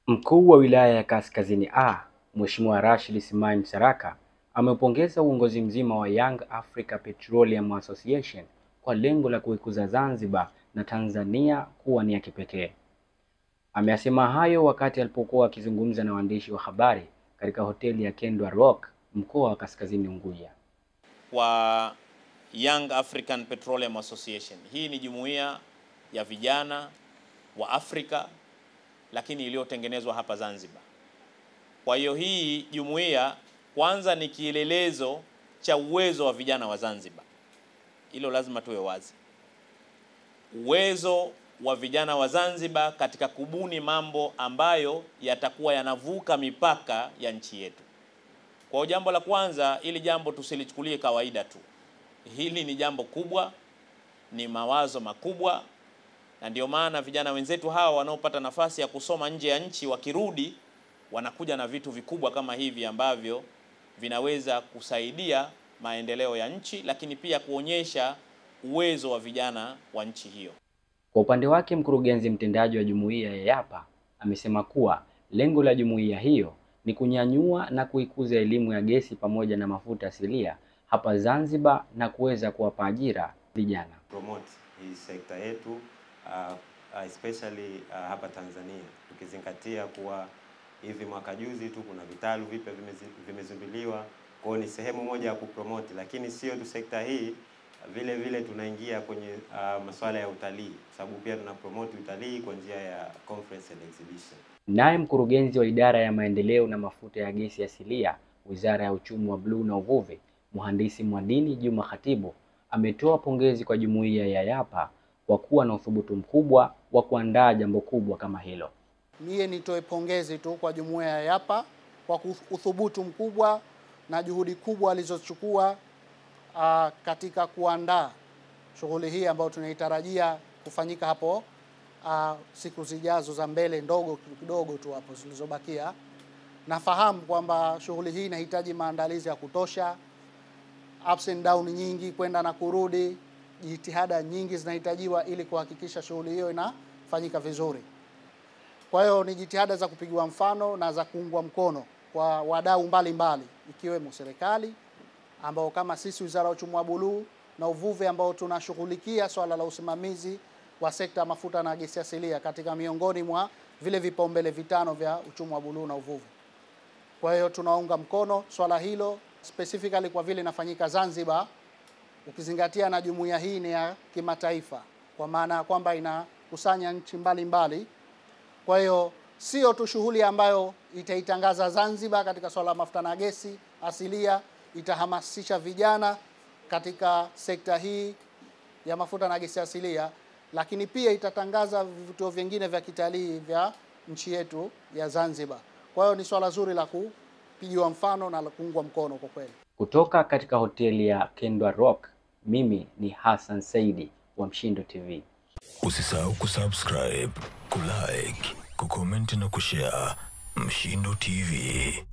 Mkuu wa wilaya ya Kaskazini A, Mheshimiwa Rashid Sumaye Msaraka amepongeza uongozi mzima wa Young Africa Petroleum Association kwa lengo la kuikuza Zanzibar na Tanzania kuwa ni ya kipekee. Ameyasema hayo wakati alipokuwa akizungumza na waandishi wa habari katika hoteli ya Kendwa Rock, mkoa wa Kaskazini Unguja. Wa Young African Petroleum Association. Hii ni jumuiya ya vijana wa Afrika lakini iliyotengenezwa hapa Zanzibar. Kwa hiyo hii jumuiya kwanza ni kielelezo cha uwezo wa vijana wa Zanzibar. Hilo lazima tuwe wazi. Uwezo wa vijana wa Zanzibar katika kubuni mambo ambayo yatakuwa yanavuka mipaka ya nchi yetu. Kwa jambo la kwanza, ili jambo tusilichukulie kawaida tu. Hili ni jambo kubwa, ni mawazo makubwa, na ndio maana vijana wenzetu hawa wanaopata nafasi ya kusoma nje ya nchi wakirudi wanakuja na vitu vikubwa kama hivi ambavyo vinaweza kusaidia maendeleo ya nchi, lakini pia kuonyesha uwezo wa vijana wa nchi hiyo. Kwa upande wake, mkurugenzi mtendaji wa jumuiya ya YAPA amesema kuwa lengo la jumuiya hiyo ni kunyanyua na kuikuza elimu ya gesi pamoja na mafuta asilia hapa Zanzibar na kuweza kuwapa ajira vijana. Promote hii sekta yetu especially hapa Tanzania, tukizingatia kuwa hivi mwaka juzi tu kuna vitalu vipya vimezinduliwa. Kwa hiyo ni sehemu moja ya kupromote, lakini sio tu sekta hii, vile vile tunaingia kwenye masuala ya utalii, sababu pia tunapromote utalii kwa njia ya conference and exhibition. Naye mkurugenzi wa idara ya maendeleo na mafuta ya gesi asilia, Wizara ya Uchumi wa Bluu na Uvuvi, Mhandisi Mwadini Juma Khatibu, ametoa pongezi kwa jumuiya ya YAPA kwa kuwa na uthubutu mkubwa wa kuandaa jambo kubwa kama hilo. Mie nitoe pongezi tu kwa jumuiya ya YAPA kwa uthubutu mkubwa na juhudi kubwa alizochukua katika kuandaa shughuli hii ambayo tunaitarajia kufanyika hapo siku zijazo za mbele, ndogo kidogo tu hapo zilizobakia. Nafahamu kwamba shughuli hii inahitaji maandalizi ya kutosha, ups and down nyingi, kwenda na kurudi, jitihada nyingi zinahitajiwa ili kuhakikisha shughuli hiyo inafanyika vizuri. Kwa hiyo ni jitihada za kupigiwa mfano na za kuungwa mkono kwa wadau mbalimbali, ikiwemo serikali ambao kama sisi Wizara ya Uchumi wa Bluu na Uvuvi ambao tunashughulikia swala la usimamizi wa sekta ya mafuta na gesi asilia katika miongoni mwa vile vipaumbele vitano vya uchumi wa bluu na uvuvi. Kwa hiyo tunaunga mkono swala hilo specifically kwa vile inafanyika Zanzibar, ukizingatia na jumuiya hii ni ya kimataifa, kwa maana kwamba inakusanya nchi mbalimbali. Kwa hiyo sio tu shughuli ambayo itaitangaza Zanzibar katika swala la mafuta na gesi asilia, itahamasisha vijana katika sekta hii ya mafuta na gesi asilia, lakini pia itatangaza vituo vingine vya kitalii vya nchi yetu ya Zanzibar. Kwa hiyo ni swala zuri la kupigiwa mfano na la kuungwa mkono kwa kweli. Kutoka katika hoteli ya Kendwa Rock, mimi ni Hassan Saidi wa Mshindo TV. Usisahau kusubscribe, kulike, kucomment na kushare Mshindo TV.